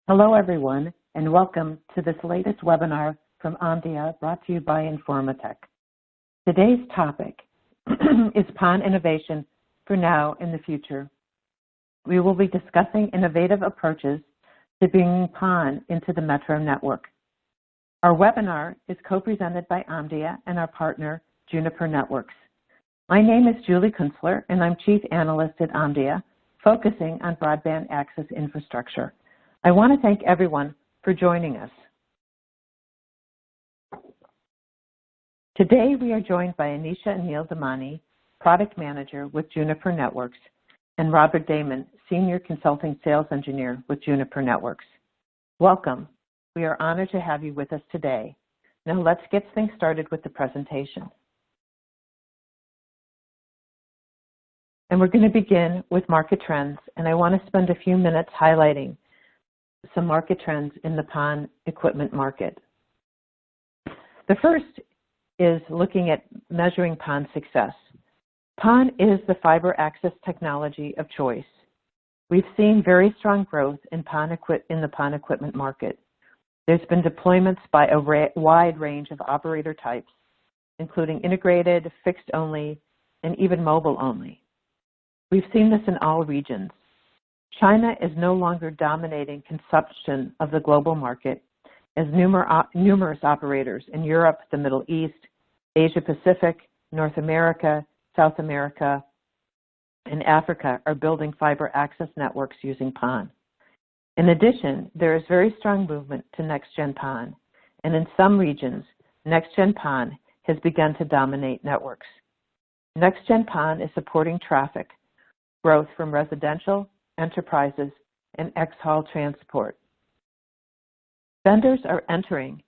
Hello, everyone, and welcome to this latest webinar from OMDIA brought to you by Informatech. Today's topic is PON innovation for now and the future. We will be discussing innovative approaches to bringing PON into the Metro network. Our webinar is co-presented by OMDIA and our partner, Juniper Networks. My name is Julie Kunstler, and I'm Chief Analyst at OMDIA, focusing on broadband access infrastructure. I want to thank everyone for joining us. Today, we are joined by Anisha and Anil Damani, Product Manager with Juniper Networks, and Robert Damon, Senior Consulting Sales Engineer with Juniper Networks. Welcome. We are honored to have you with us today. Now let's get things started with the presentation. And we're going to begin with market trends, and I want to spend a few minutes highlighting some market trends in the PON equipment market. The first is looking at measuring PON success. PON is the fiber access technology of choice. We've seen very strong growth in the PON equipment market. There's been deployments by a wide range of operator types, including integrated, fixed only, and even mobile only. We've seen this in all regions. China is no longer dominating consumption of the global market, as numerous operators in Europe, the Middle East, Asia Pacific, North America, South America, and Africa are building fiber access networks using PON. In addition, there is very strong movement to next-gen PON, and in some regions, next-gen PON has begun to dominate networks. Next-gen PON is supporting traffic growth from residential, enterprises, and X-haul transport. Vendors are entering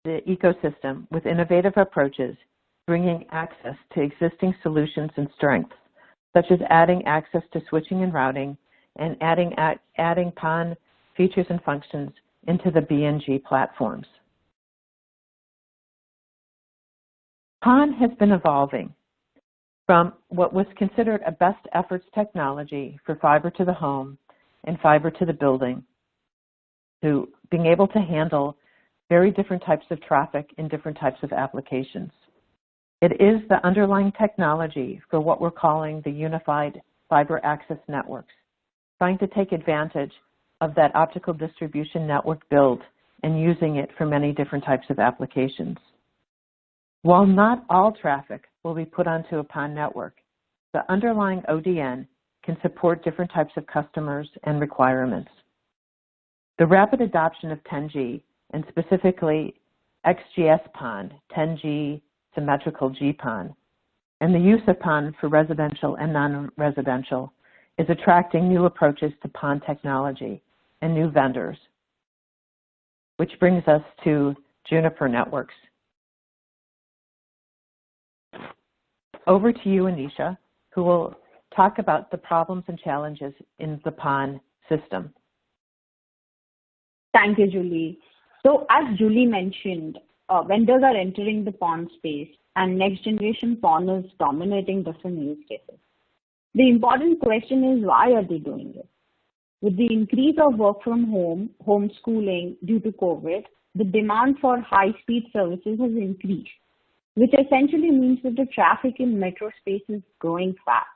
the ecosystem with innovative approaches, bringing access to existing solutions and strengths, such as adding access to switching and routing, and adding PON features and functions into the BNG platforms. PON has been evolving from what was considered a best efforts technology for fiber to the home and fiber to the building to being able to handle very different types of traffic in different types of applications. It is the underlying technology for what we're calling the unified fiber access networks, trying to take advantage of that optical distribution network build and using it for many different types of applications. While not all traffic will be put onto a PON network, the underlying ODN can support different types of customers and requirements. The rapid adoption of 10G, and specifically XGS-PON, 10G symmetrical GPON, and the use of PON for residential and non-residential is attracting new approaches to PON technology and new vendors, which brings us to Juniper Networks. Over to you, Anisha, who will talk about the problems and challenges in the PON system. Thank you, Julie. So as Julie mentioned, vendors are entering the PON space, and next generation PON is dominating different use cases. The important question is, why are they doing it? With the increase of work from home, homeschooling due to COVID, the demand for high-speed services has increased, which essentially means that the traffic in metro space is growing fast.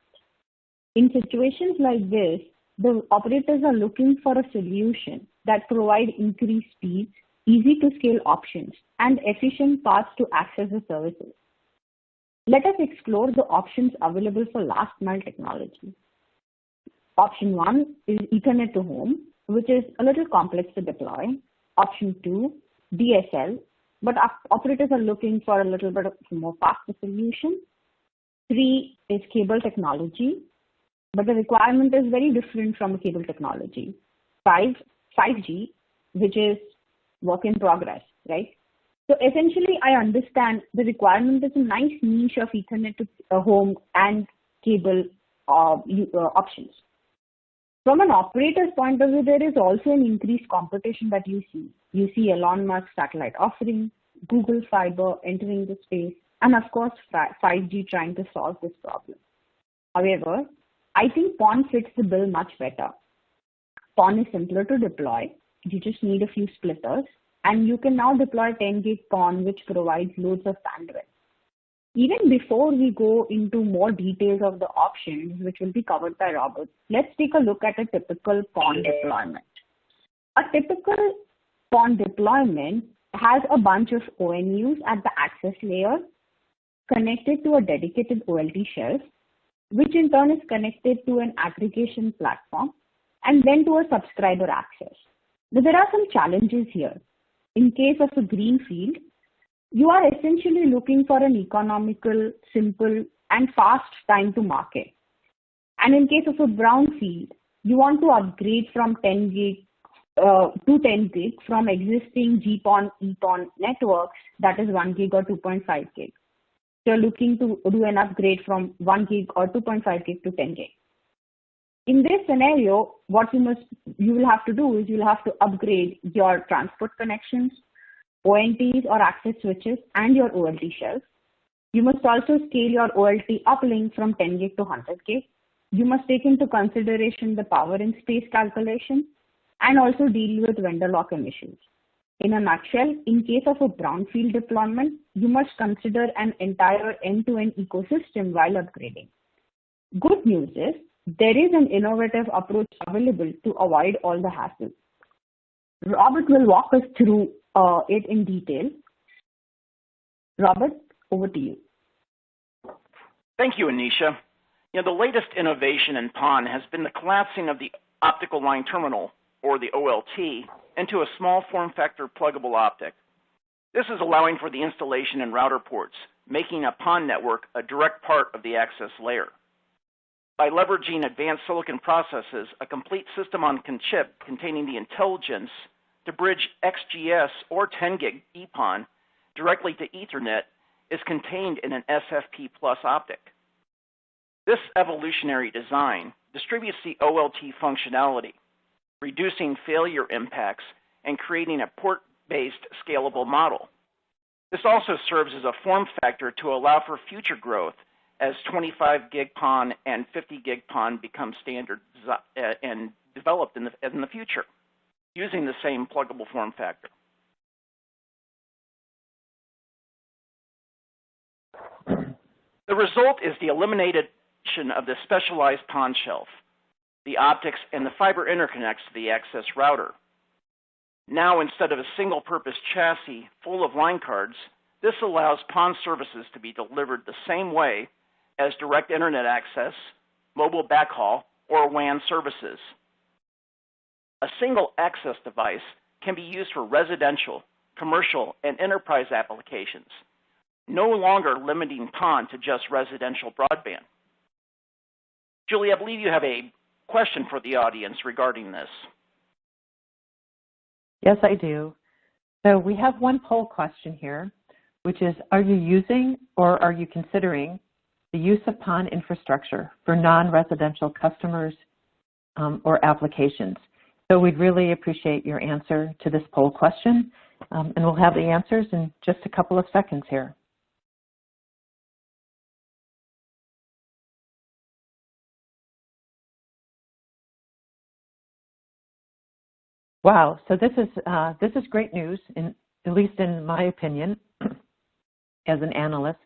In situations like this, the operators are looking for a solution that provides increased speeds, easy to scale options, and efficient paths to access the services. Let us explore the options available for last mile technology. Option 1 is Ethernet to home, which is a little complex to deploy. Option 2, DSL, but operators are looking for a little bit of more faster solution. 3 is cable technology, but the requirement is very different from cable technology. 5G, which is work in progress, right? So essentially, I understand the requirement is a nice niche of Ethernet to home and cable options. From an operator's point of view, there is also an increased competition that you see. You see Elon Musk satellite offering, Google Fiber entering the space, and of course 5G trying to solve this problem. However, I think PON fits the bill much better. PON is simpler to deploy, You just need a few splitters, and you can now deploy 10 gig PON, which provides loads of bandwidth. Even before we go into more details of the options, which will be covered by Robert, let's take a look at a typical PON deployment. A typical PON deployment has a bunch of ONUs at the access layer connected to a dedicated OLT shelf, which in turn is connected to an aggregation platform and then to a subscriber access. But there are some challenges here. In case of a greenfield, you are essentially looking for an economical, simple, and fast time to market. And in case of a brownfield, you want to upgrade from 10 gig to 10 gig from existing GPON, EPON networks, that is 1 gig or 2.5 gig. So you're looking to do an upgrade from 1 gig or 2.5 gig to 10 gig. In this scenario, what you will have to do is you'll have to upgrade your transport connections, ONTs or access switches, and your OLT shelves. You must also scale your OLT uplink from 10 gig to 100 gig. You must take into consideration the power and space calculation and also deal with vendor lock-in issues. In a nutshell, in case of a brownfield deployment, you must consider an entire end-to-end ecosystem while upgrading. Good news is there is an innovative approach available to avoid all the hassle. Robert will walk us through it in detail. Robert, over to you. Thank you, Anisha. The latest innovation in PON has been the collapsing of the optical line terminal, or the OLT, into a small form factor pluggable optic. This is allowing for the installation in router ports, making a PON network a direct part of the access layer. By leveraging advanced silicon processes, a complete system on chip containing the intelligence to bridge XGS or 10 gig EPON directly to Ethernet is contained in an SFP plus optic. This evolutionary design distributes the OLT functionality, reducing failure impacts and creating a port-based scalable model. This also serves as a form factor to allow for future growth as 25 gig PON and 50 gig PON become standard and developed in the future, using the same pluggable form factor. The result is the elimination of the specialized PON shelf, the optics, and the fiber interconnects to the access router. Now, instead of a single-purpose chassis full of line cards, this allows PON services to be delivered the same way as direct internet access, mobile backhaul, or WAN services. A single access device can be used for residential, commercial, and enterprise applications, no longer limiting PON to just residential broadband. Julie, I believe you have a question for the audience regarding this. Yes, I do. So we have one poll question here, which is, are you using or are you considering the use of PON infrastructure for non-residential customers or applications? So we'd really appreciate your answer to this poll question, and we'll have the answers in just a couple of seconds here. Wow, so this is great news, at least in my opinion, as an analyst,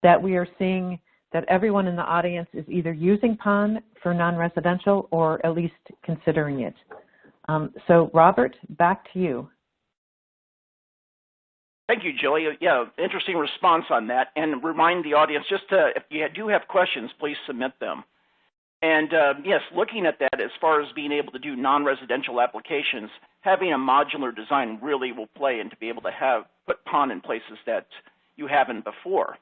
that we are seeing that everyone in the audience is either using PON for non-residential or at least considering it. So Robert, back to you. Thank you, Julie. Yeah, interesting response on that. And remind the audience, just to, if you do have questions, please submit them. And yes, looking at that as far as being able to do non-residential applications, having a modular design really will play into be able to put PON in places that you haven't before.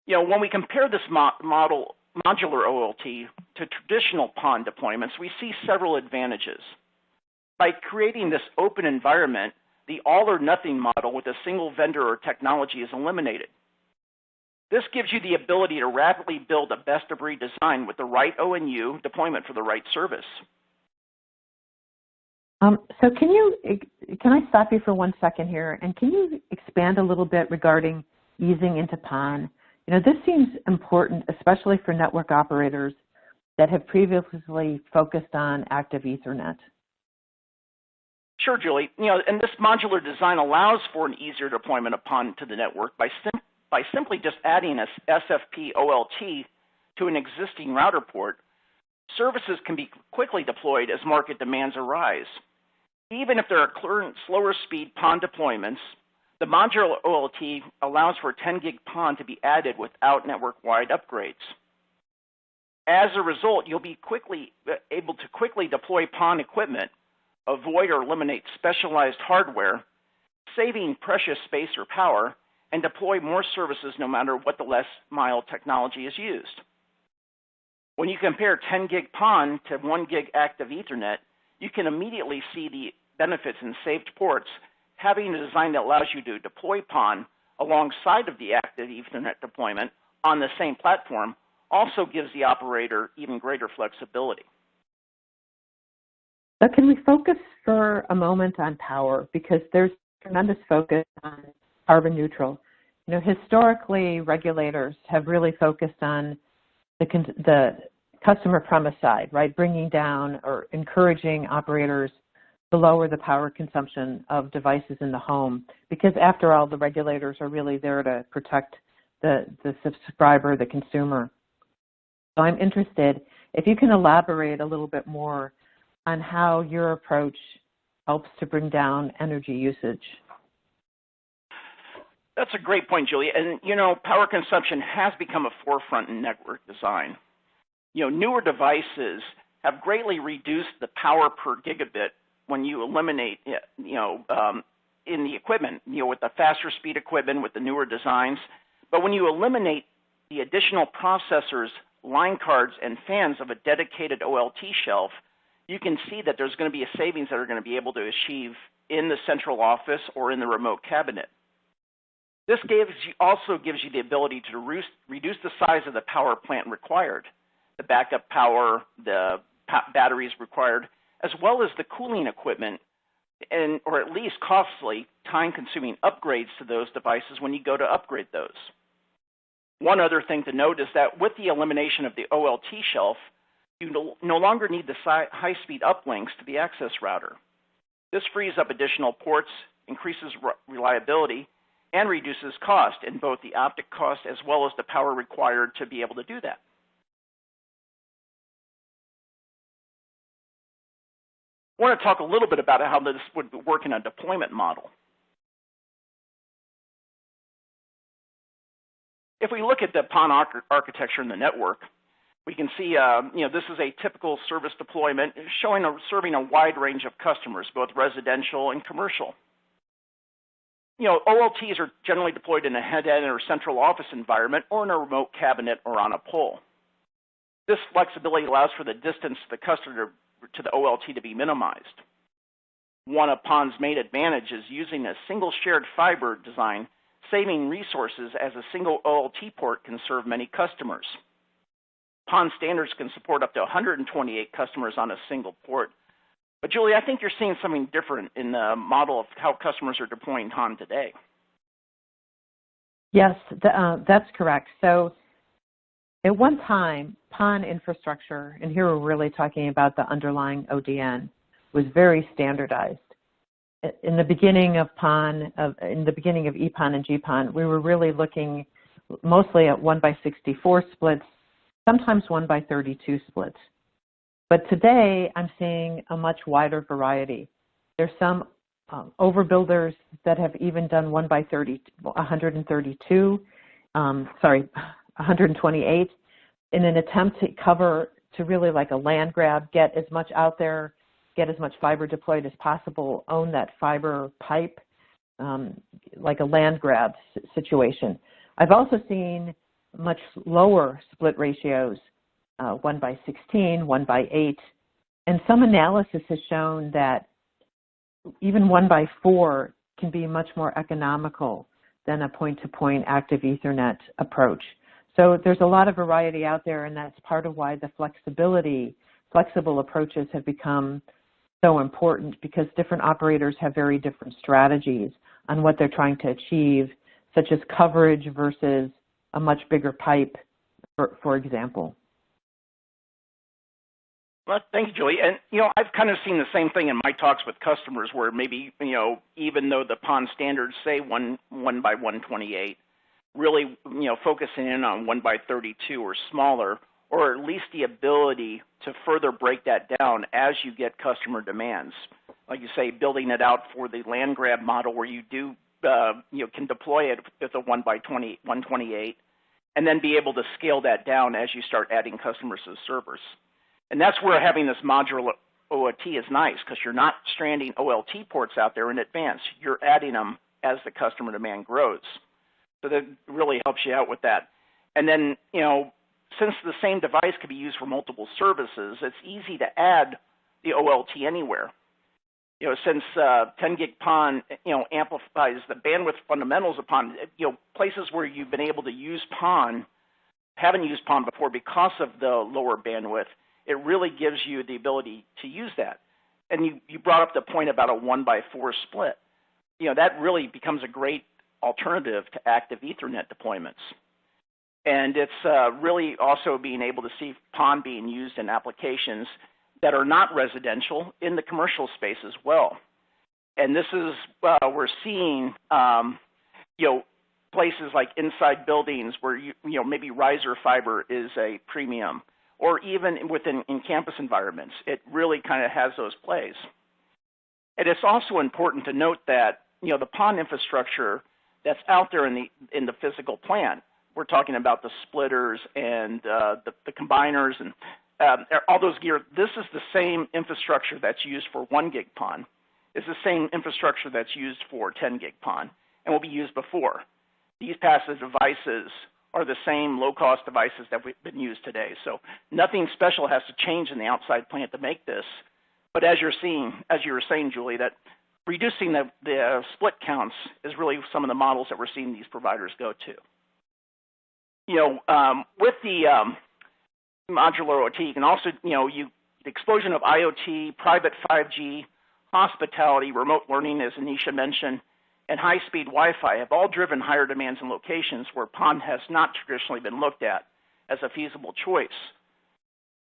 When we compare this modular OLT to traditional PON deployments, we see several advantages. By creating this open environment, the all or nothing model with a single vendor or technology is eliminated. This gives you the ability to rapidly build a best-of-breed design with the right ONU deployment for the right service. So can I stop you for 1 second here, and can you expand a little bit regarding easing into PON? This seems important, especially for network operators that have previously focused on active Ethernet. Sure, Julie. And this modular design allows for an easier deployment of PON to the network by simply just adding a SFP OLT to an existing router port. Services can be quickly deployed as market demands arise. Even if there are current slower speed PON deployments, the modular OLT allows for 10 gig PON to be added without network-wide upgrades. As a result, you'll be able to quickly deploy PON equipment, avoid or eliminate specialized hardware, saving precious space or power, and deploy more services no matter what the last mile technology is used. When you compare 10 gig PON to 1 gig active Ethernet, you can immediately see the benefits in saved ports. Having a design that allows you to deploy PON alongside of the active Ethernet deployment on the same platform also gives the operator even greater flexibility. So can we focus for a moment on power? Because there's tremendous focus on carbon neutral. Historically, regulators have really focused on the customer premise side, right? Bringing down or encouraging operators to lower the power consumption of devices in the home, because after all, the regulators are really there to protect the subscriber, the consumer. So I'm interested if you can elaborate a little bit more on how your approach helps to bring down energy usage. That's a great point, Julie. And, power consumption has become a forefront in network design. Newer devices have greatly reduced the power per gigabit when you eliminate, in the equipment, with the faster speed equipment, with the newer designs. But when you eliminate the additional processors, line cards, and fans of a dedicated OLT shelf, you can see that there's going to be a savings that are going to be able to achieve in the central office or in the remote cabinet. This also gives you the ability to reduce the size of the power plant required, the backup power, the batteries required, as well as the cooling equipment, or at least costly, time-consuming upgrades to those devices when you go to upgrade those. One other thing to note is that with the elimination of the OLT shelf, you no longer need the high-speed uplinks to the access router. This frees up additional ports, increases reliability, and reduces cost in both the optic cost as well as the power required to be able to do that. I want to talk a little bit about how this would work in a deployment model. If we look at the PON architecture in the network, we can see, this is a typical service deployment serving a wide range of customers, both residential and commercial. OLTs are generally deployed in a head-end or central office environment or in a remote cabinet or on a pole. This flexibility allows for the distance to the customer to the OLT to be minimized. One of PON's main advantages is using a single shared fiber design, saving resources as a single OLT port can serve many customers. PON standards can support up to 128 customers on a single port. But Julie, I think you're seeing something different in the model of how customers are deploying PON today. Yes, that's correct. So at one time, PON infrastructure, and here we're really talking about the underlying ODN, was very standardized. In the beginning of PON, in the beginning of EPON and GPON, we were really looking mostly at 1/64 splits, sometimes 1/32 splits. But today, I'm seeing a much wider variety. There's some overbuilders that have even done 128 in an attempt to cover, to really like a land grab, get as much out there, get as much fiber deployed as possible, own that fiber pipe, like a land grab situation. I've also seen much lower split ratios, 1/16, 1/8, and some analysis has shown that even 1/4 can be much more economical than a point-to-point active Ethernet approach. So there's a lot of variety out there, and that's part of why the flexible approaches have become so important, because different operators have very different strategies on what they're trying to achieve, such as coverage versus a much bigger pipe, for example. Well, thank you, Julie. And, I've kind of seen the same thing in my talks with customers where maybe, even though the PON standards say 1 by 128, really, focusing in on 1 by 32 or smaller, or at least the ability to further break that down as you get customer demands. Like you say, building it out for the land grab model where you do, can deploy it with a 1 by 128, and then be able to scale that down as you start adding customers to the servers. And that's where having this modular OLT is nice, because you're not stranding OLT ports out there in advance. You're adding them as the customer demand grows. So that really helps you out with that. And then, since the same device can be used for multiple services, it's easy to add the OLT anywhere. Since 10 gig PON, amplifies the bandwidth fundamentals of PON, places where you've been able to use PON, haven't used PON before because of the lower bandwidth, it really gives you the ability to use that. And you brought up the point about a 1 by 4 split. That really becomes a great alternative to active Ethernet deployments. And it's really also being able to see PON being used in applications that are not residential in the commercial space as well. And this is, we're seeing, places like inside buildings where, maybe riser fiber is a premium, or even within in-campus environments. It really kind of has those plays. And it's also important to note that, the PON infrastructure that's out there in the physical plant, we're talking about the splitters and the combiners and all those gear. This is the same infrastructure that's used for 1 gig PON. It's the same infrastructure that's used for 10 gig PON and will be used before. These passive devices are the same low-cost devices that we've been used today. So nothing special has to change in the outside plant to make this. But as you were saying, Julie, that reducing the split counts is really some of the models that we're seeing these providers go to. With the modular OT, you can also, the explosion of IoT, private 5G, hospitality, remote learning, as Anisha mentioned, and high-speed Wi-Fi have all driven higher demands in locations where PON has not traditionally been looked at as a feasible choice.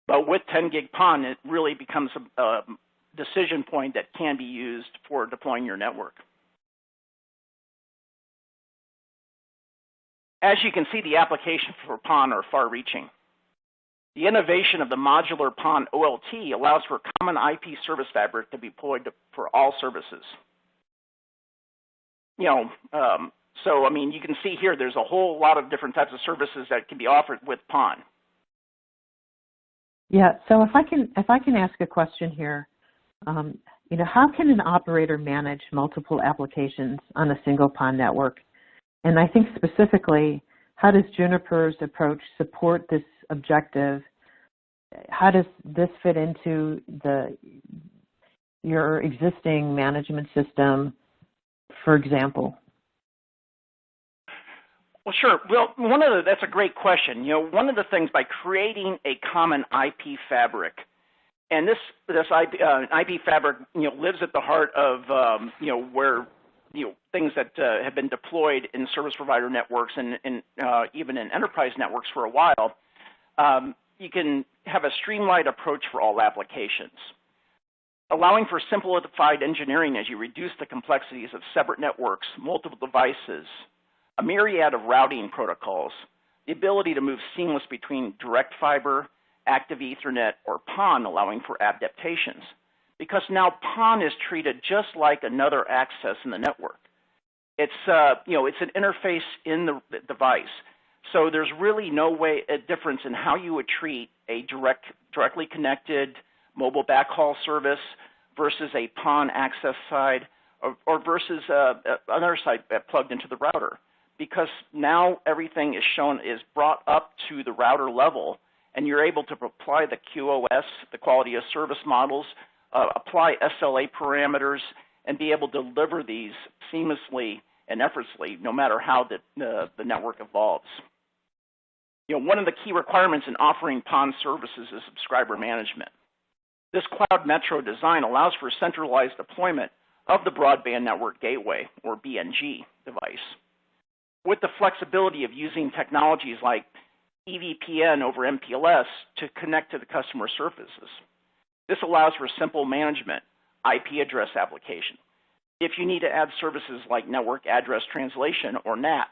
But with 10 gig PON, it really becomes a decision point that can be used for deploying your network. As you can see, the applications for PON are far-reaching. The innovation of the modular PON OLT allows for a common IP service fabric to be deployed for all services. So, you can see here there's a whole lot of different types of services that can be offered with PON. Yeah, so if I can ask a question here, how can an operator manage multiple applications on a single PON network? And I think specifically, how does Juniper's approach support this objective? How does this fit into your existing management system, for example? Well, sure. Well, that's a great question. One of the things by creating a common IP fabric, and this IP fabric, lives at the heart of, where, things that have been deployed in service provider networks and even in enterprise networks for a while. You can have a streamlined approach for all applications, allowing for simplified engineering as you reduce the complexities of separate networks, multiple devices, a myriad of routing protocols, the ability to move seamless between direct fiber, active Ethernet, or PON, allowing for adaptations. Because now PON is treated just like another access in the network. It's it's an interface in the device. So there's really a difference in how you would treat a directly connected mobile backhaul service versus a PON access side or versus another side plugged into the router. Because now everything is brought up to the router level, and you're able to apply the QoS, the quality of service models, apply SLA parameters, and be able to deliver these seamlessly and effortlessly, no matter how the network evolves. One of the key requirements in offering PON services is subscriber management. This cloud metro design allows for centralized deployment of the broadband network gateway, or BNG, device, with the flexibility of using technologies like EVPN over MPLS to connect to the customer services. This allows for simple management, IP address application. If you need to add services like network address translation or NAT,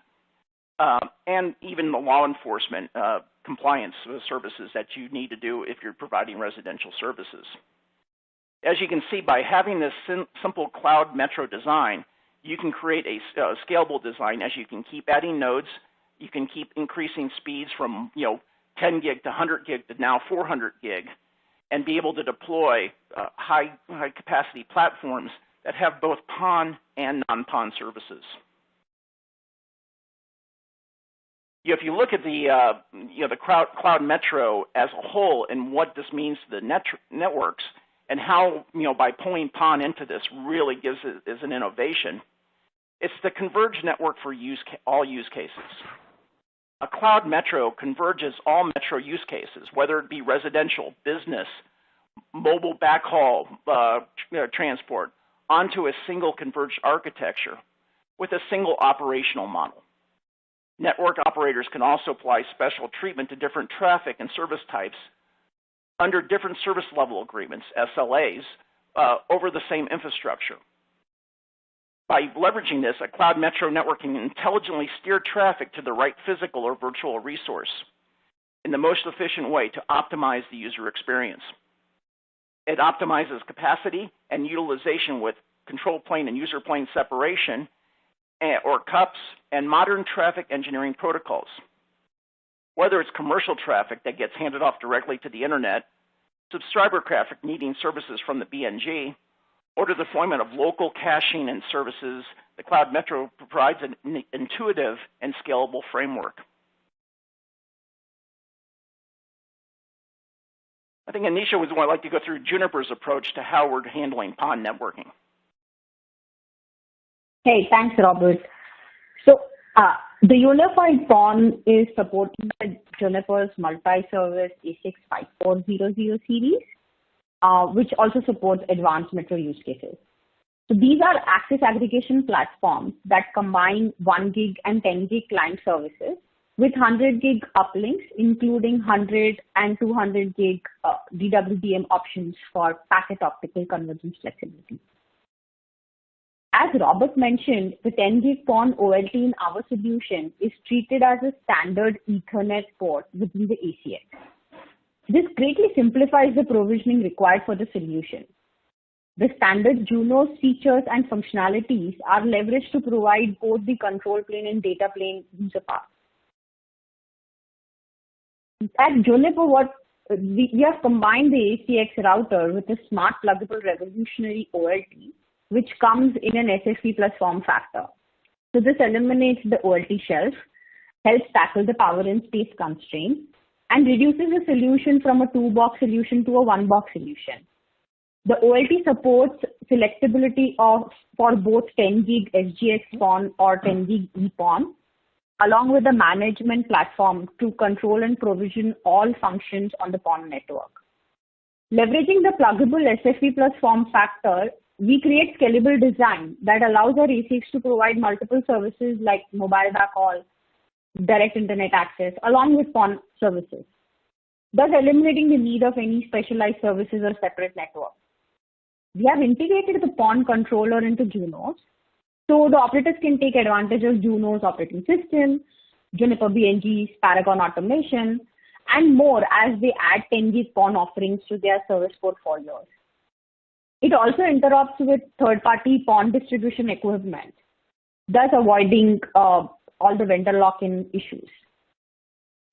and even the law enforcement compliance services that you need to do if you're providing residential services. As you can see, by having this simple cloud metro design, you can create a scalable design as you can keep adding nodes, you can keep increasing speeds from 10 gig to 100 gig to now 400 gig, and be able to deploy high capacity platforms that have both PON and non-PON services. If you look at the cloud metro as a whole and what this means to the networks and how by pulling PON into this really gives it as an innovation, it's the converged network for all use cases. A cloud metro converges all metro use cases, whether it be residential, business, mobile backhaul transport, onto a single converged architecture with a single operational model. Network operators can also apply special treatment to different traffic and service types under different service level agreements, SLAs, over the same infrastructure. By leveraging this, a cloud metro network can intelligently steer traffic to the right physical or virtual resource in the most efficient way to optimize the user experience. It optimizes capacity and utilization with control plane and user plane separation, or CUPS, and modern traffic engineering protocols. Whether it's commercial traffic that gets handed off directly to the internet, subscriber traffic needing services from the BNG, or the deployment of local caching and services, the Cloud Metro provides an intuitive and scalable framework. I think Anisha would like to go through Juniper's approach to how we're handling PON networking. Hey, thanks, Robert. So the unified PON is supported by Juniper's multi-service A65400 series, which also supports advanced metro use cases. So these are access aggregation platforms that combine 1 gig and 10 gig client services with 100 gig uplinks, including 100 and 200 gig DWDM options for packet optical convergence flexibility. As Robert mentioned, the 10 gig PON OLT in our solution is treated as a standard Ethernet port within the ACX. This greatly simplifies the provisioning required for the solution. The standard Junos features and functionalities are leveraged to provide both the control plane and data plane user paths. At Juniper, we have combined the ACX router with a smart pluggable revolutionary OLT, which comes in an SFP plus form factor. So this eliminates the OLT shelf, helps tackle the power and space constraints, and reduces the solution from a 2-box solution to a 1-box solution. The OLT supports selectability for both 10 gig XGS-PON or 10 gig EPON, along with the management platform to control and provision all functions on the PON network. Leveraging the pluggable SFP plus form factor, we create scalable design that allows our ASICs to provide multiple services like mobile backhaul, direct internet access, along with PON services, thus eliminating the need of any specialized services or separate networks. We have integrated the PON controller into Junos, so the operators can take advantage of Junos operating system, Juniper BNG's Paragon automation, and more as they add 10 gig PON offerings to their service portfolios. It also interoperates with third-party PON distribution equipment, thus avoiding all the vendor lock-in issues.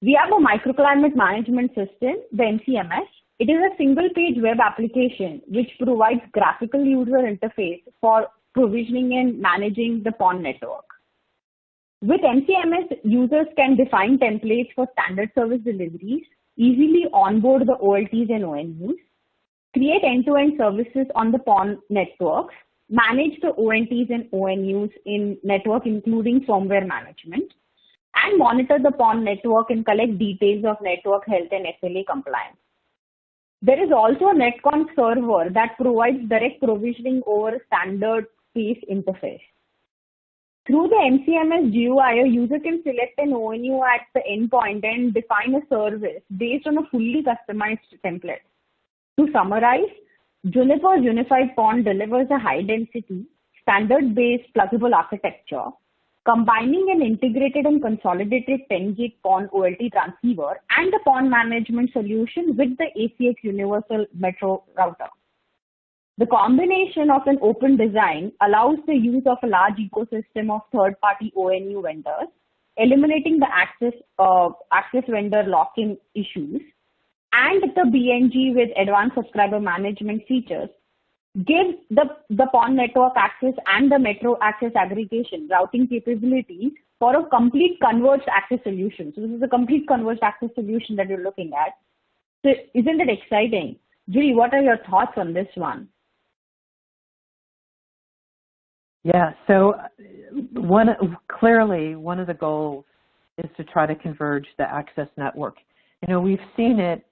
We have a microclimate management system, the MCMS. It is a single-page web application which provides graphical user interface for provisioning and managing the PON network. With MCMS, users can define templates for standard service deliveries, easily onboard the OLTs and ONUs, create end-to-end services on the PON networks, manage the ONTs and ONUs in network, including firmware management, and monitor the PON network and collect details of network health and SLA compliance. There is also a NetConf server that provides direct provisioning over a standard space interface. Through the MCMS GUI, a user can select an ONU at the endpoint and define a service based on a fully customized template. To summarize, Juniper's unified PON delivers a high-density, standard-based pluggable architecture, combining an integrated and consolidated 10-gig PON OLT transceiver and the PON management solution with the ACX Universal Metro router. The combination of an open design allows the use of a large ecosystem of third-party ONU vendors, eliminating the access vendor lock-in issues, and the BNG with advanced subscriber management features gives the PON network access and the metro access aggregation routing capabilities for a complete converged access solution. So this is a complete converged access solution that you're looking at. So isn't it exciting? Julie, what are your thoughts on this one? Yeah, so clearly one of the goals is to try to converge the access network. You know, we've seen it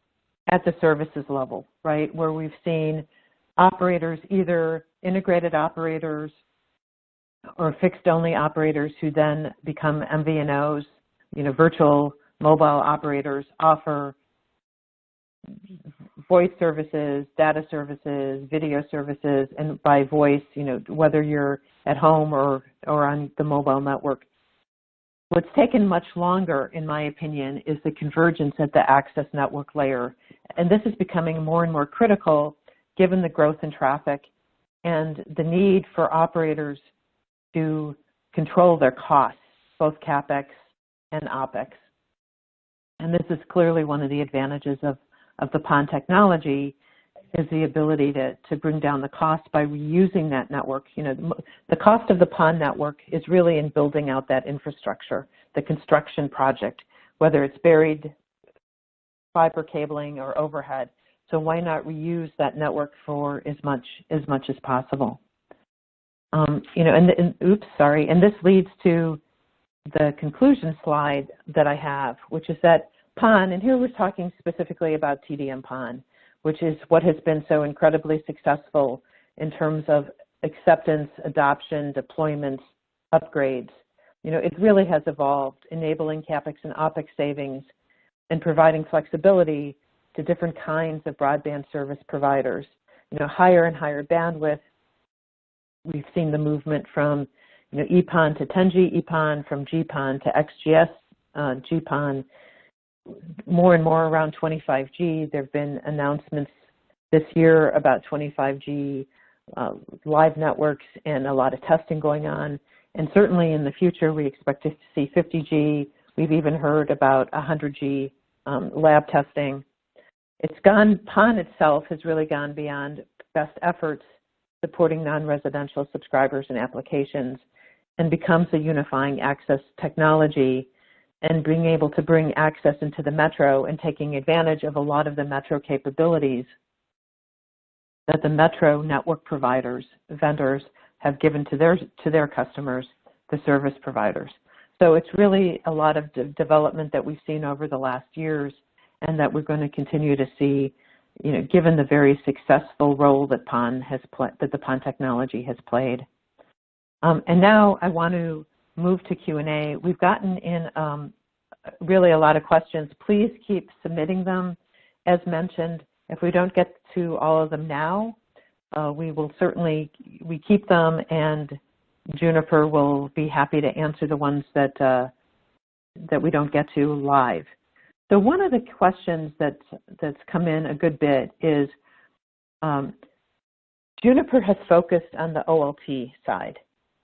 at the services level, right, where we've seen operators, either integrated operators or fixed-only operators who then become MVNOs, you know, virtual mobile operators offer voice services, data services, video services, and by voice, you know, whether you're at home or on the mobile network. What's taken much longer, in my opinion, is the convergence at the access network layer. And this is becoming more and more critical given the growth in traffic and the need for operators to control their costs, both CapEx and OpEx. And this is clearly one of the advantages of the PON technology, is the ability to bring down the cost by reusing that network. You know, the cost of the PON network is really in building out that infrastructure, the construction project, whether it's buried fiber cabling or overhead. So why not reuse that network for as much as possible? You know, and this leads to the conclusion slide that I have, which is that PON, and here we're talking specifically about TDM PON, which is what has been so incredibly successful in terms of acceptance, adoption, deployments, upgrades. You know, it really has evolved, enabling CapEx and OpEx savings and providing flexibility to different kinds of broadband service providers. You know, higher and higher bandwidth. We've seen the movement from, you know, EPON to 10G EPON, from GPON to XGS GPON, more and more around 25G. There have been announcements this year about 25G live networks and a lot of testing going on. And certainly in the future, we expect to see 50G. We've even heard about 100G lab testing. PON itself has really gone beyond best efforts supporting non-residential subscribers and applications, and becomes a unifying access technology, and being able to bring access into the metro and taking advantage of a lot of the metro capabilities that the metro network providers, vendors, have given to their customers, the service providers. So it's really a lot of development that we've seen over the last years, and that we're going to continue to see, you know, given the very successful role that the PON technology has played. And now I want to move to Q&A. We've gotten in really a lot of questions. Please keep submitting them. As mentioned, if we don't get to all of them now, we will certainly keep them, and Juniper will be happy to answer the ones that we don't get to live. So one of the questions that's come in a good bit is, Juniper has focused on the OLT side.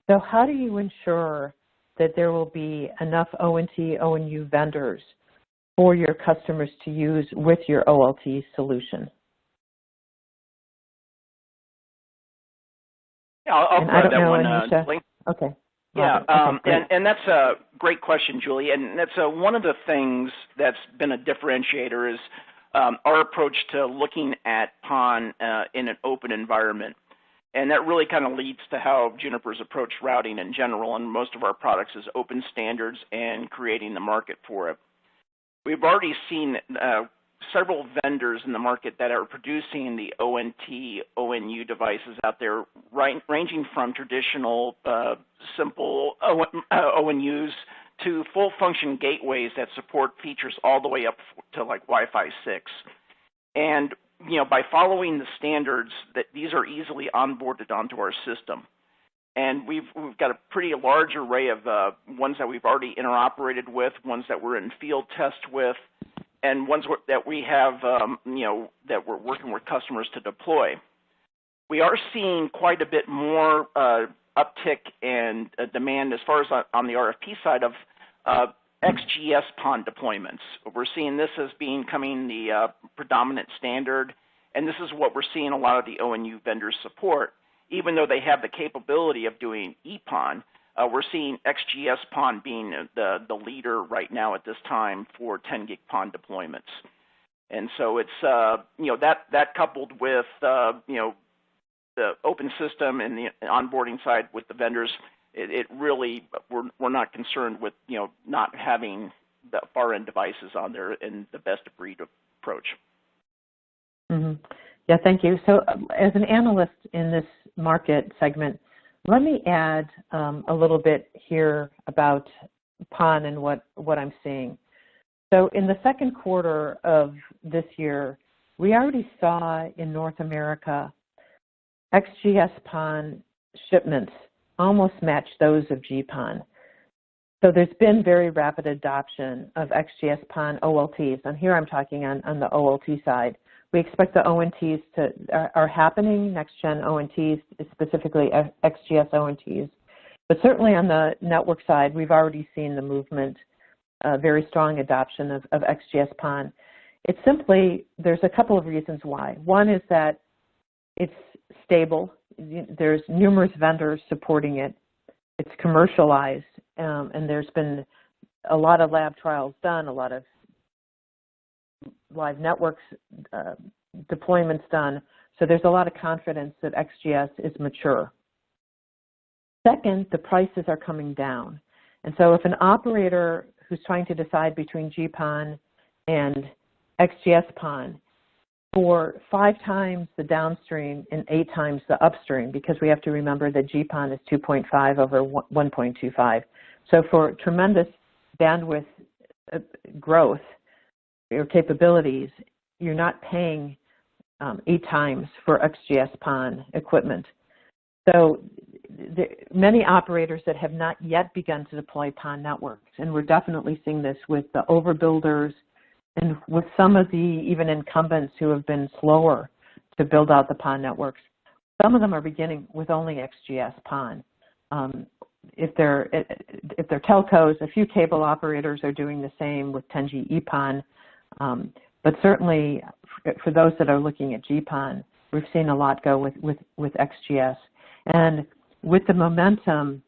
So how do you ensure that there will be enough ONT, ONU vendors for your customers to use with your OLT solution? Yeah, I'll grab that one, Anisha. Okay. Yeah, okay, and that's a great question, Julie. And that's one of the things that's been a differentiator is our approach to looking at PON in an open environment. And that really kind of leads to how Juniper's approach routing in general, and most of our products, is open standards and creating the market for it. We've already seen several vendors in the market that are producing the ONT, ONU devices out there, ranging from traditional simple ONUs to full function gateways that support features all the way up to like Wi-Fi 6. And by following the standards, that these are easily onboarded onto our system. And we've got a pretty large array of ones that we've already interoperated with, ones that we're in field test with, and ones that we have, that we're working with customers to deploy. We are seeing quite a bit more uptick in demand as far as on the RFP side of XGS-PON deployments. We're seeing this as becoming the predominant standard, and this is what we're seeing a lot of the ONU vendors support. Even though they have the capability of doing EPON, we're seeing XGS-PON being the leader right now at this time for 10 gig PON deployments. And so it's that coupled with the open system and the onboarding side with the vendors, it really, we're not concerned with not having the far-end devices on there in the best of breed approach. Mm-hmm. Yeah, thank you. So as an analyst in this market segment, let me add a little bit here about PON and what I'm seeing. So in the second quarter of this year, we already saw in North America XGS-PON shipments almost match those of GPON. So there's been very rapid adoption of XGS-PON OLTs, and here I'm talking on the OLT side. We expect the ONTs are happening, next-gen ONTs, specifically XGS ONTs. But certainly on the network side, we've already seen the movement, very strong adoption of XGS-PON. It's simply, there's a couple of reasons why. One is that it's stable. There's numerous vendors supporting it. It's commercialized, and there's been a lot of lab trials done, a lot of live networks deployments done. So there's a lot of confidence that XGS is mature. Second, the prices are coming down. And so if an operator who's trying to decide between GPON and XGS-PON for 5 times the downstream and 8 times the upstream, because we have to remember that GPON is 2.5 over 1.25. So for tremendous bandwidth growth, your capabilities, you're not paying 8 times for XGS-PON equipment. So many operators that have not yet begun to deploy PON networks, and we're definitely seeing this with the overbuilders and with some of the even incumbents who have been slower to build out the PON networks. Some of them are beginning with only XGS-PON. If they're telcos, a few cable operators are doing the same with 10G EPON. But certainly for those that are looking at GPON, we've seen a lot go with XGS. And with the momentum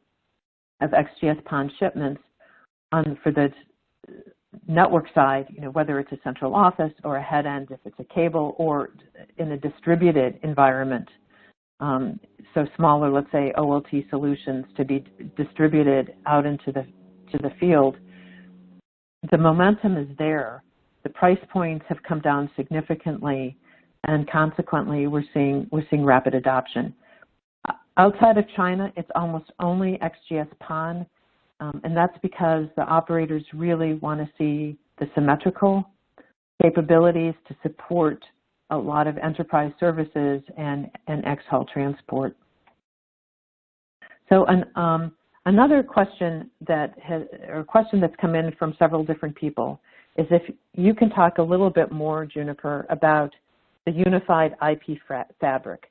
of XGS-PON shipments for the network side, whether it's a central office or a head end, if it's a cable or in a distributed environment, so smaller, let's say, OLT solutions to be distributed out into the field, the momentum is there. The price points have come down significantly, and consequently, we're seeing rapid adoption. Outside of China, it's almost only XGS-PON, and that's because the operators really want to see the symmetrical capabilities to support a lot of enterprise services and xHaul transport. So another question that's come in from several different people is if you can talk a little bit more, Juniper, about the unified IP fabric.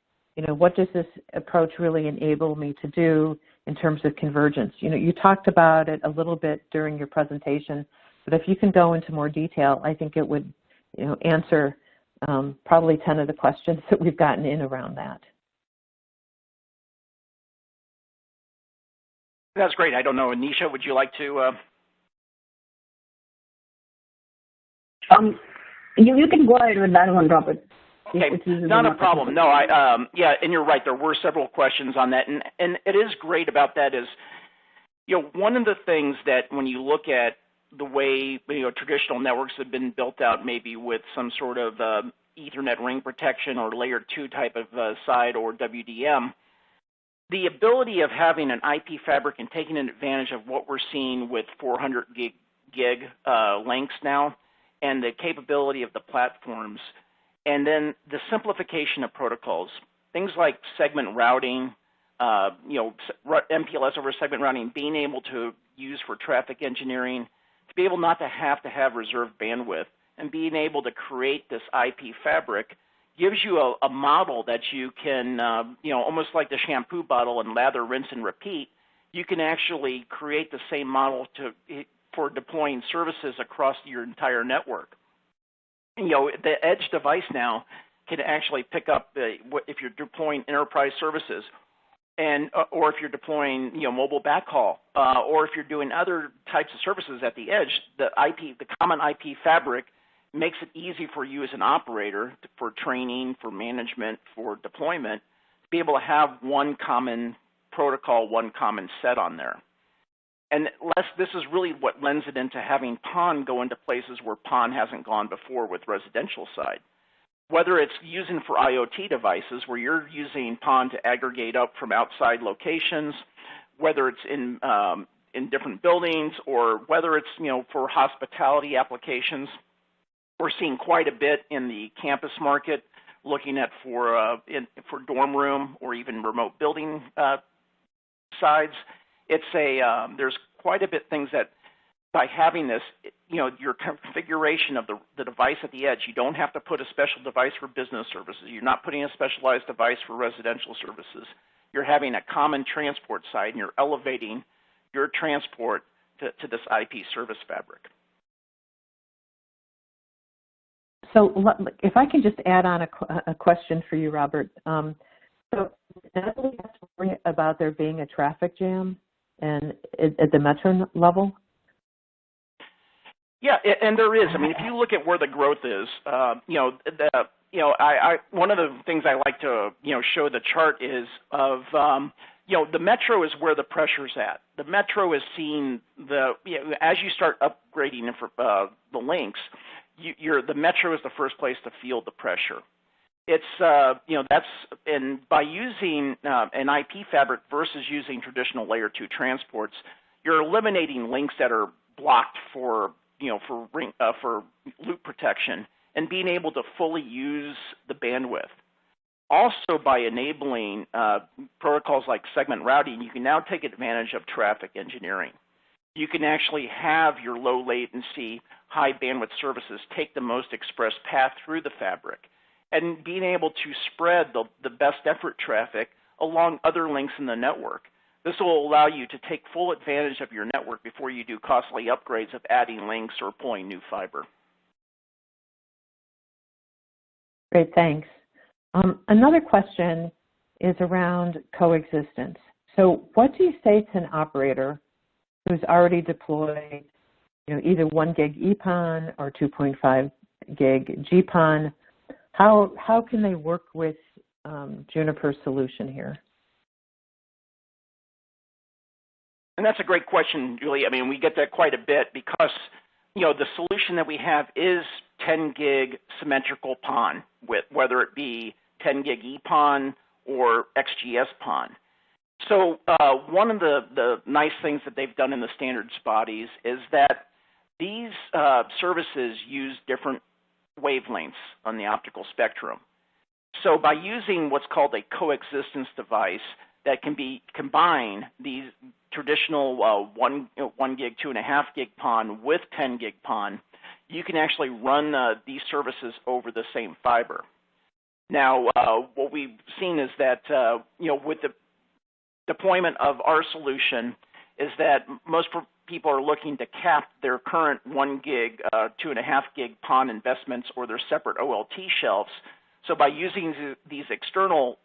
What does this approach really enable me to do in terms of convergence? You talked about it a little bit during your presentation, but if you can go into more detail, I think it would answer probably 10 of the questions that we've gotten in around that. That's great. I don't know, Anisha, would you like to? You can go ahead with that one, Robert. Okay, not a problem. No, yeah, and you're right. There were several questions on that, and it is great about that is, one of the things that when you look at the way traditional networks have been built out, maybe with some sort of Ethernet ring protection or layer 2 type of side or WDM, the ability of having an IP fabric and taking advantage of what we're seeing with 400 gig lengths now, and the capability of the platforms, And then the simplification of protocols, things like segment routing, MPLS over segment routing, being able to use for traffic engineering, to be able not to have reserved bandwidth, and being able to create this IP fabric gives you a model that you can, almost like the shampoo bottle and lather, rinse, and repeat. You can actually create the same model for deploying services across your entire network. The edge device now can actually pick up if you're deploying enterprise services, or if you're deploying mobile backhaul, or if you're doing other types of services at the edge. The common IP fabric makes it easy for you as an operator for training, for management, for deployment, to be able to have one common protocol, one common set on there. And this is really what lends it into having PON go into places where PON hasn't gone before with residential side. Whether it's using for IoT devices where you're using PON to aggregate up from outside locations, whether it's in different buildings, or whether it's for hospitality applications. We're seeing quite a bit in the campus market, looking at for dorm room or even remote building sides. There's quite a bit things that by having this, your configuration of the device at the edge, you don't have to put a special device for business services. You're not putting a specialized device for residential services. You're having a common transport side, and you're elevating your transport to this IP service fabric. So if I can just add on a question for you, Robert. So not only have to worry about there being a traffic jam and at the metro level? Yeah, and there is. I mean, if you look at where the growth is, one of the things I like to show the chart is of the metro is where the pressure's at. The metro is seeing as you start upgrading the links, the metro is the first place to feel the pressure. It's and by using an IP fabric versus using traditional layer 2 transports, you're eliminating links that are blocked for loop protection and being able to fully use the bandwidth. Also, by enabling protocols like segment routing, you can now take advantage of traffic engineering. You can actually have your low latency, high bandwidth services take the most express path through the fabric, and being able to spread the best effort traffic along other links in the network. This will allow you to take full advantage of your network before you do costly upgrades of adding links or pulling new fiber. Great, thanks. Another question is around coexistence. So what do you say to an operator who's already deployed either 1 gig EPON or 2.5 gig GPON? How can they work with Juniper's solution here? And that's a great question, Julie. I mean, we get that quite a bit because, the solution that we have is 10 gig symmetrical PON, whether it be 10 gig EPON or XGS-PON. So one of the nice things that they've done in the standards bodies is that these services use different wavelengths on the optical spectrum. So by using what's called a coexistence device that can combine these traditional 1 gig, 2.5 gig PON with 10 gig PON, you can actually run these services over the same fiber. Now, what we've seen is that, with the deployment of our solution is that most people are looking to cap their current 1 gig, 2.5 gig PON investments or their separate OLT shelves. So by using these external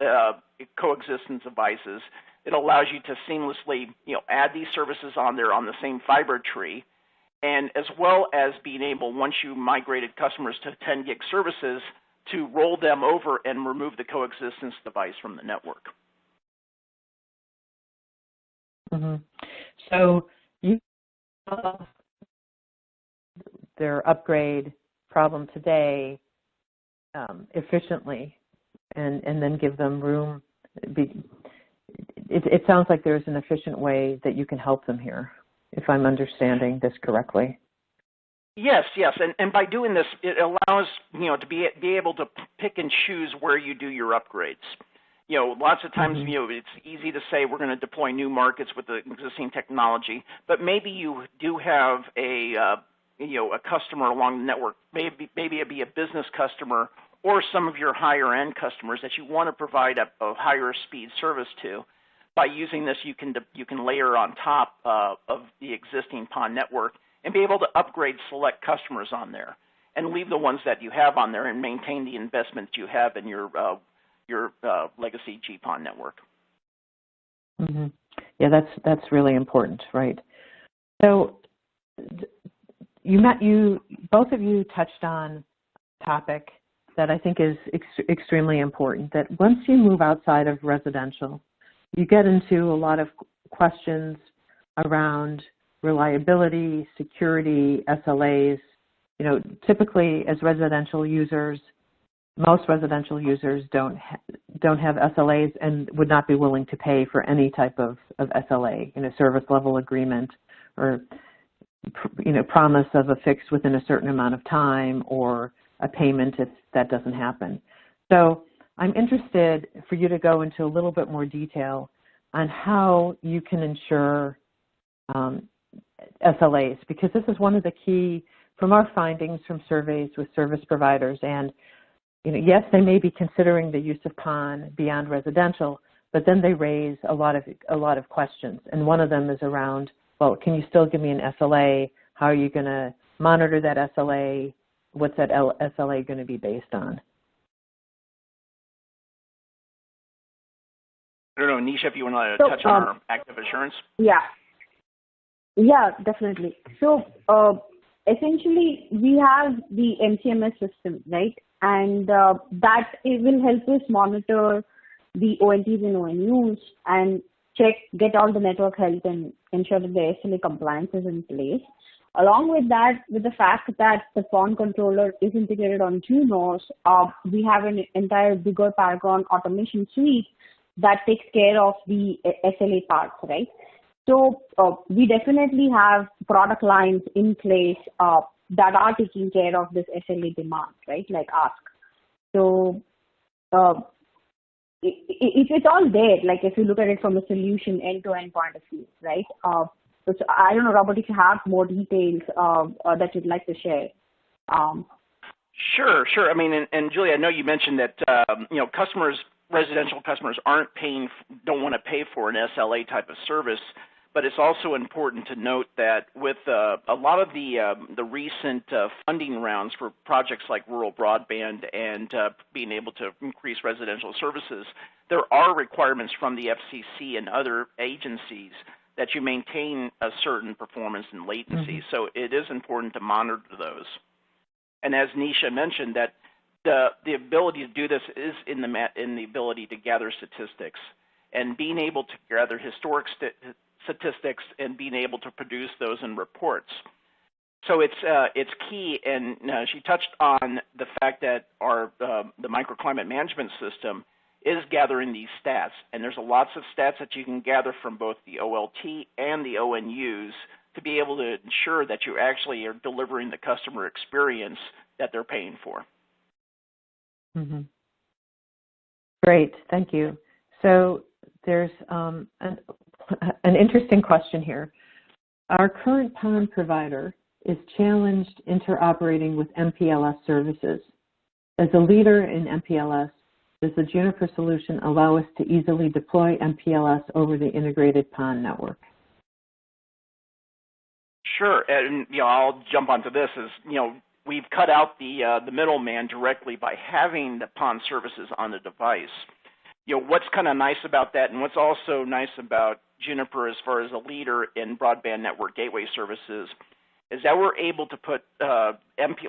coexistence devices, it allows you to seamlessly add these services on there on the same fiber tree, and as well as being able, once you migrated customers to 10 gig services, to roll them over and remove the coexistence device from the network. Mm-hmm. So you solve their upgrade problem today efficiently and then give them room. It sounds like there's an efficient way that you can help them here, if I'm understanding this correctly. Yes, yes, and by doing this, it allows to be able to pick and choose where you do your upgrades. Lots of times it's easy to say we're going to deploy new markets with the existing technology, but maybe you do have a customer along the network. Maybe it be a business customer or some of your higher end customers that you want to provide a higher speed service to. By using this, you can layer on top of the existing PON network and be able to upgrade select customers on there, and leave the ones that you have on there and maintain the investment you have in your legacy GPON network. Yeah, that's really important, right? So both of you touched on a topic that I think is extremely important, that once you move outside of residential, you get into a lot of questions around reliability, security, SLAs. Typically as residential users, most residential users don't have SLAs and would not be willing to pay for any type of SLA, service level agreement, or promise of a fix within a certain amount of time, or a payment if that doesn't happen. So I'm interested for you to go into a little bit more detail on how you can ensure SLAs, because this is one of the key, from our findings from surveys with service providers. And yes, they may be considering the use of PON beyond residential, but then they raise a lot of questions. And one of them is around, well, can you still give me an SLA? How are you going to monitor that SLA? What's that SLA going to be based on? I don't know, Anisha, if you want to touch on our active assurance. Yeah, definitely. So essentially, we have the MCMS system, right? And that it will help us monitor the ONTs and ONUs and get all the network health and ensure that the SLA compliance is in place. Along with that, with the fact that the PON controller is integrated on two nodes, we have an entire bigger Paragon automation suite that takes care of the SLA parts, right? So we definitely have product lines in place that are taking care of this SLA demand, right? Like Ask. So it's all there. Like if you look at it from a solution end-to-end point of view, right? So I don't know, Robert, if you have more details that you'd like to share. Sure. I mean, and Julie, I know you mentioned that residential customers don't want to pay for an SLA type of service. But it's also important to note that with a lot of the recent funding rounds for projects like rural broadband and being able to increase residential services, there are requirements from the FCC and other agencies that you maintain a certain performance and latency. So it is important to monitor those. And as Anisha mentioned, that the ability to do this is in the ability to gather statistics, and being able to gather historic statistics and being able to produce those in reports. So it's key, and she touched on the fact that the microclimate management system is gathering these stats, and there's lots of stats that you can gather from both the OLT and the ONUs to be able to ensure that you actually are delivering the customer experience that they're paying for. Great, thank you. So there's an interesting question here. Our current PON provider is challenged interoperating with MPLS services. As a leader in MPLS, does the Juniper solution allow us to easily deploy MPLS over the integrated PON network? Sure, and I'll jump onto this. We've cut out the middleman directly by having the PON services on the device. What's kind of nice about that, and what's also nice about Juniper as far as a leader in broadband network gateway services, is that we're able to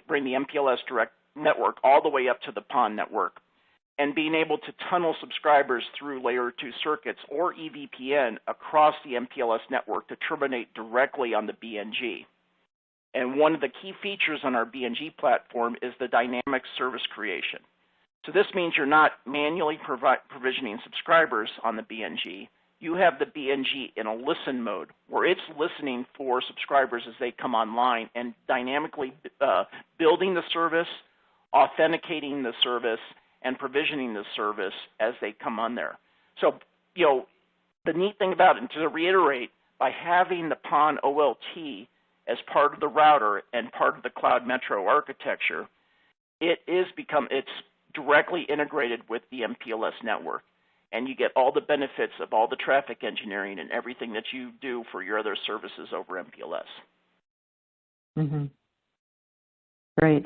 bring the MPLS direct network all the way up to the PON network, and being able to tunnel subscribers through layer 2 circuits or EVPN across the MPLS network to terminate directly on the BNG. And one of the key features on our BNG platform is the dynamic service creation. So this means you're not manually provisioning subscribers on the BNG. you have the BNG in a listen mode where it's listening for subscribers as they come online and dynamically building the service, authenticating the service, and provisioning the service as they come on there. So, the neat thing about it, and to reiterate, by having the PON OLT as part of the router and part of the Cloud Metro architecture, it's directly integrated with the MPLS network. And you get all the benefits of all the traffic engineering and everything that you do for your other services over MPLS. Mm-hmm. Great.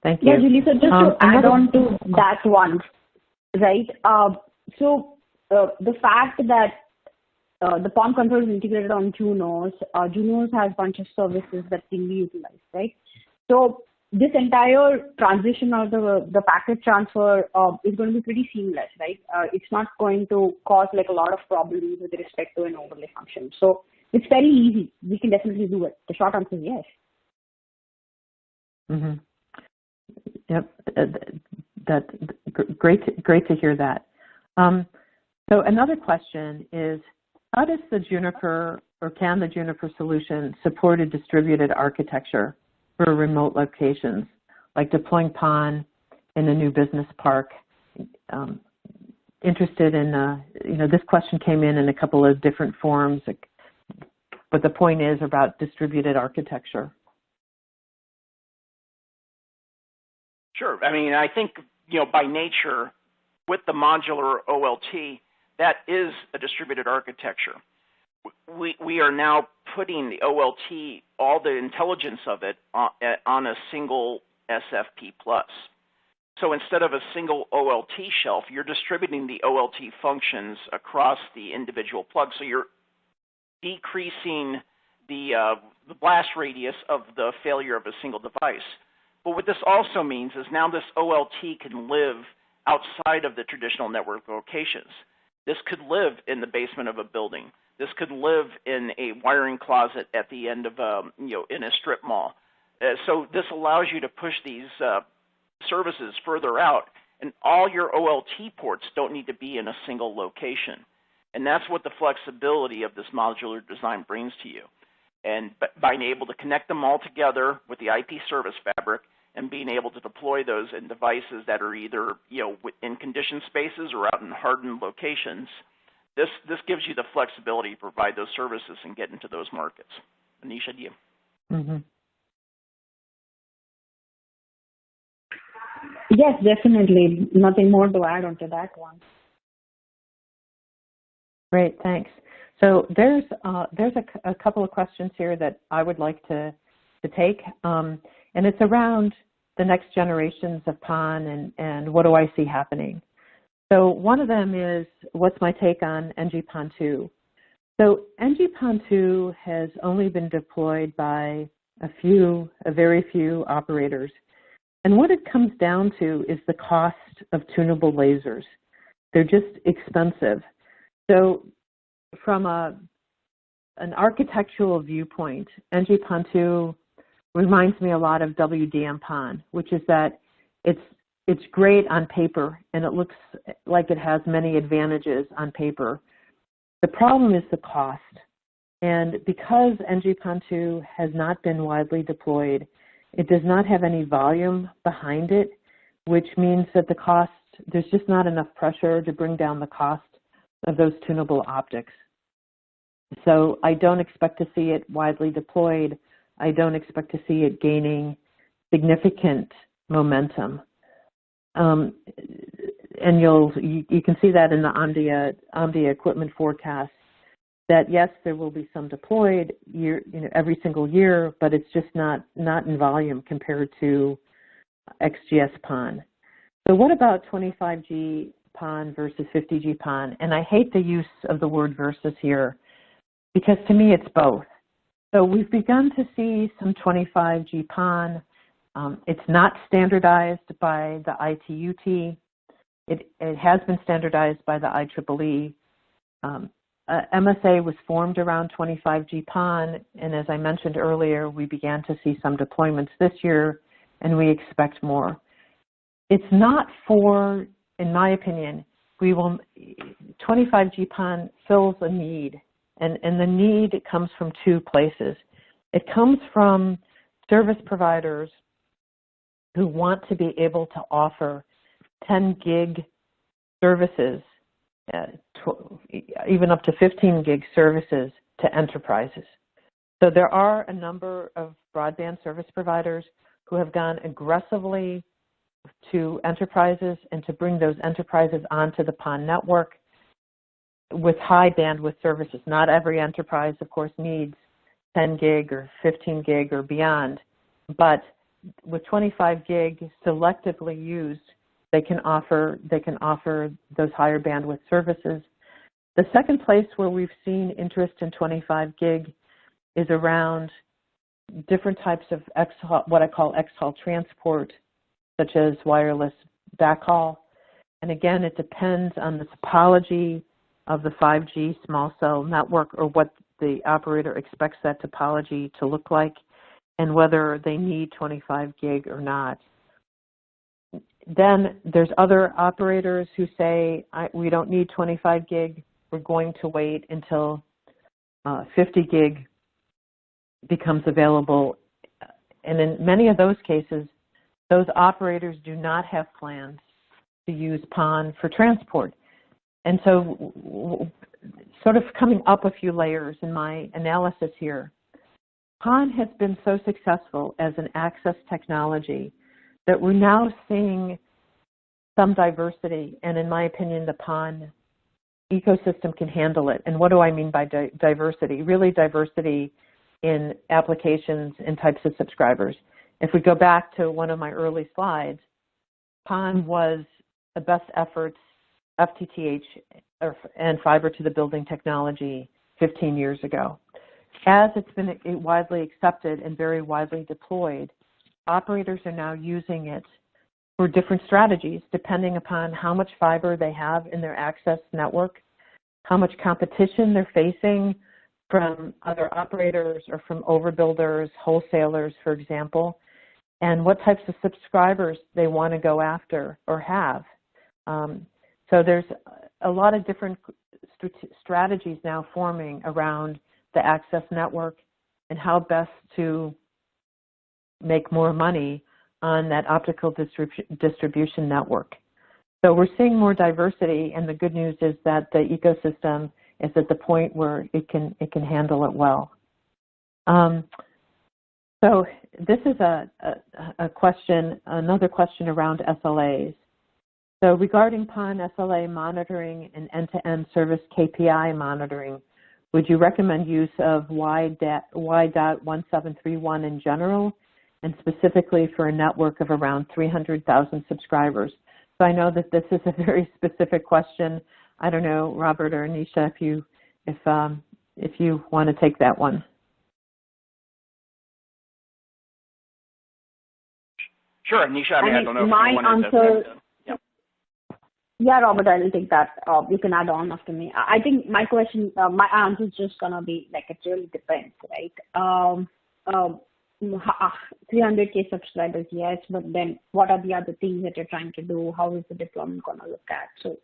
Thank you. Yeah, Julie, so just to add on to that one, right? The fact that the PON control is integrated on Junos, Junos has a bunch of services that can be utilized, right? So this entire transition of the packet transfer is going to be pretty seamless, right? It's not going to cause like a lot of problems with respect to an overlay function. So it's very easy. We can definitely do it. The short answer is yes. Mm-hmm. Yep, great to hear that. So another question is, how does the Juniper, or can the Juniper solution support a distributed architecture for remote locations, like deploying PON in a new business park? Interested in, this question came in a couple of different forms, but the point is about distributed architecture. Sure. I mean, I think, by nature, with the modular OLT, that is a distributed architecture. We are now putting the OLT, all the intelligence of it, on a single SFP+. So instead of a single OLT shelf, you're distributing the OLT functions across the individual plugs. So you're decreasing the blast radius of the failure of a single device. But what this also means is now this OLT can live outside of the traditional network locations. This could live in the basement of a building. This could live in a wiring closet at the end of in a strip mall. So this allows you to push these services further out, and all your OLT ports don't need to be in a single location. And that's what the flexibility of this modular design brings to you. And being able to connect them all together with the IP service fabric and being able to deploy those in devices that are either in conditioned spaces or out in hardened locations, this gives you the flexibility to provide those services and get into those markets. Anisha, do you? Mm-hmm. Yes, definitely. Nothing more to add on to that one. Great, thanks. So there's a couple of questions here that I would like to take, and it's around the next generations of PON and what do I see happening. So one of them is, what's my take on NG-PON 2? So NG-PON 2 has only been deployed by a very few operators. And what it comes down to is the cost of tunable lasers. They're just expensive. So from an architectural viewpoint, NG-PON 2 reminds me a lot of WDM-PON, which is that it's great on paper and it looks like it has many advantages on paper. The problem is the cost. And because NG-PON 2 has not been widely deployed, it does not have any volume behind it, which means that the cost, there's just not enough pressure to bring down the cost of those tunable optics. So I don't expect to see it widely deployed. I don't expect to see it gaining significant momentum. And you can see that in the OMDIA equipment forecast, that yes, there will be some deployed every single year, but it's just not in volume compared to XGS-PON. So what about 25G PON versus 50G PON? And I hate the use of the word versus here, because to me it's both. So we've begun to see some 25G PON. It's not standardized by the ITUT. It has been standardized by the IEEE. MSA was formed around 25G PON, and as I mentioned earlier, we began to see some deployments this year, and we expect more. It's not for, in my opinion, 25G PON fills a need, and the need comes from two places. It comes from service providers who want to be able to offer 10 gig services, even up to 15 gig services to enterprises. So there are a number of broadband service providers who have gone aggressively to enterprises and to bring those enterprises onto the PON network with high bandwidth services. Not every enterprise, of course, needs 10 gig or 15 gig or beyond, but with 25 gig selectively used, they can offer those higher bandwidth services. The second place where we've seen interest in 25 gig is around different types of what I call XHAL transport, such as wireless backhaul. And again, it depends on the topology of the 5G small cell network, or what the operator expects that topology to look like, and whether they need 25 gig or not. Then there's other operators who say, we don't need 25 gig, we're going to wait until 50 gig becomes available. And in many of those cases, those operators do not have plans to use PON for transport. And so, sort of coming up a few layers in my analysis here, PON has been so successful as an access technology that we're now seeing some diversity, and in my opinion, the PON ecosystem can handle it. And what do I mean by diversity? Really diversity in applications and types of subscribers. If we go back to one of my early slides, PON was the best efforts FTTH and fiber to the building technology 15 years ago. As it's been widely accepted and very widely deployed, operators are now using it for different strategies depending upon how much fiber they have in their access network, how much competition they're facing from other operators or from overbuilders, wholesalers, for example, and what types of subscribers they want to go after or have. So there's a lot of different strategies now forming around the access network and how best to make more money on that optical distribution network. So we're seeing more diversity, and the good news is that the ecosystem is at the point where it can handle it well. So this is another question around SLAs. So regarding PON SLA monitoring and end-to-end service KPI monitoring, would you recommend use of Y.1731 in general, and specifically for a network of around 300,000 subscribers? So I know that this is a very specific question. I don't know, Robert or Anisha, if you want to take that one. Sure, Anisha. I don't know if my you wanted answer. to. Yeah, Robert, I will take that. You can add on after me. I think my answer is just gonna be like, it really depends, right? 300K subscribers, yes, but then what are the other things that you're trying to do? How is the deployment gonna look at? So,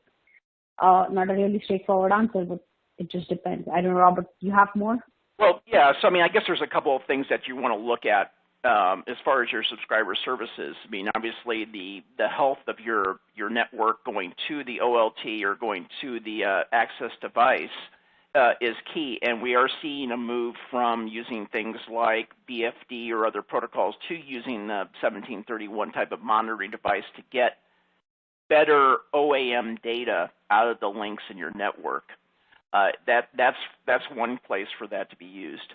not a really straightforward answer, but it just depends. I don't know, Robert, you have more? Well, yeah. So I guess there's a couple of things that you want to look at as far as your subscriber services. Obviously the health of your network going to the OLT or going to the access device is key, and we are seeing a move from using things like BFD or other protocols to using the 1731 type of monitoring device to get better OAM data out of the links in your network. That's one place for that to be used.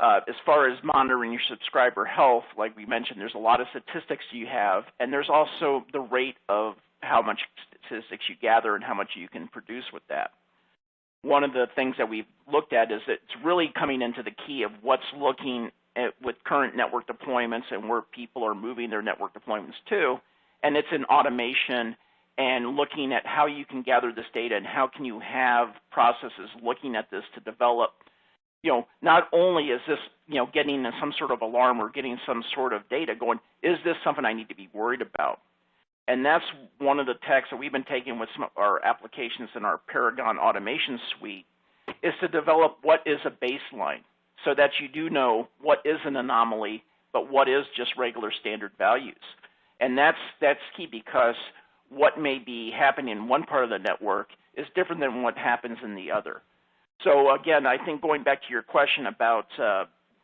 As far as monitoring your subscriber health, like we mentioned, there's a lot of statistics you have, and there's also the rate of how much statistics you gather and how much you can produce with that. One of the things that we've looked at is that it's really coming into the key of what's looking at with current network deployments and where people are moving their network deployments to, and it's in automation and looking at how you can gather this data and how can you have processes looking at this to develop. Not only is this, getting some sort of alarm or getting some sort of data going, is this something I need to be worried about? And that's one of the techs that we've been taking with some of our applications in our Paragon automation suite, is to develop what is a baseline so that you do know what is an anomaly, but what is just regular standard values. And that's key, because what may be happening in one part of the network is different than what happens in the other. So again, I think going back to your question about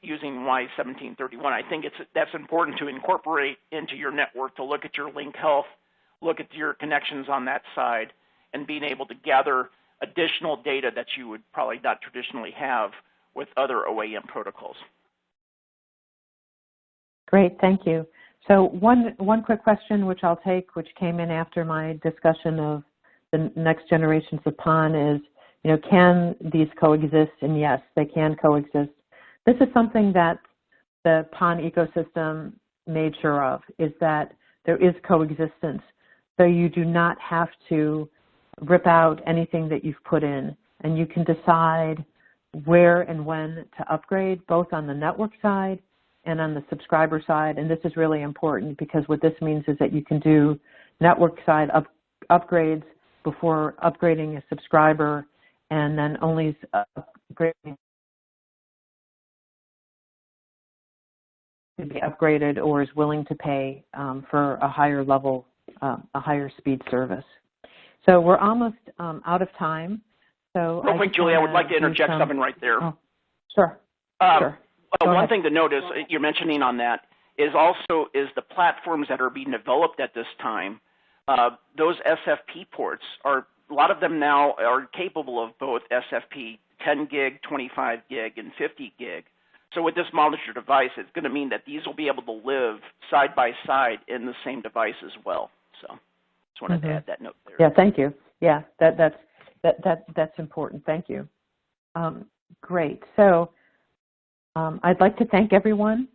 using Y1731, I think that's important to incorporate into your network, to look at your link health, look at your connections on that side, and being able to gather additional data that you would probably not traditionally have with other OAM protocols. Great, thank you. So one quick question, which I'll take, which came in after my discussion of the next generations of PON, is, can these coexist? And yes, they can coexist. This is something that the PON ecosystem made sure of, is that there is coexistence. So you do not have to rip out anything that you've put in, and you can decide where and when to upgrade, both on the network side and on the subscriber side. And this is really important, because what this means is that you can do network side upgrades before upgrading a subscriber, and then only upgrading to be upgraded or is willing to pay for a higher level, a higher speed service. So we're almost out of time. So real quick, Julie, I would like to interject something right there. Oh, sure. Sure. One thing to notice, you're mentioning on that, is the platforms that are being developed at this time. Those SFP ports a lot of them now are capable of both SFP 10 gig, 25 gig, and 50 gig. So with this modular device, it's going to mean that these will be able to live side by side in the same device as well. So just wanted to add that note there. Yeah, thank you. Yeah, that's important. Thank you. Great. So I'd like to thank everyone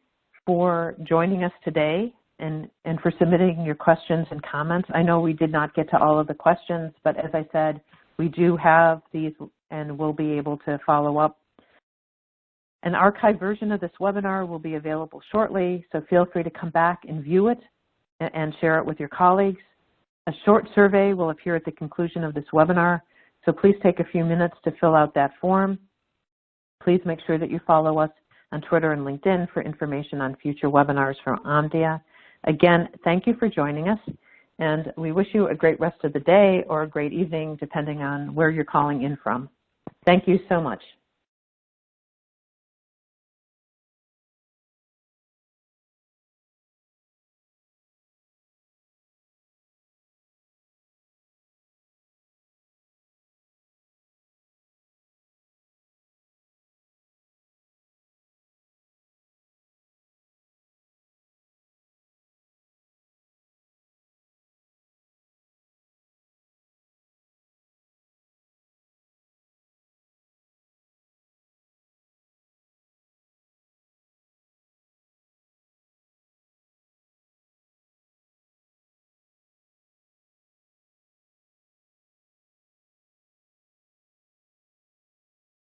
for joining us today and for submitting your questions and comments. I know we did not get to all of the questions, but as I said, we do have these and we'll be able to follow up. An archived version of this webinar will be available shortly, so feel free to come back and view it and share it with your colleagues. A short survey will appear at the conclusion of this webinar, so please take a few minutes to fill out that form. Please make sure that you follow us on Twitter and LinkedIn for information on future webinars from OMDIA. Again, thank you for joining us, and we wish you a great rest of the day or a great evening, depending on where you're calling in from. Thank you so much.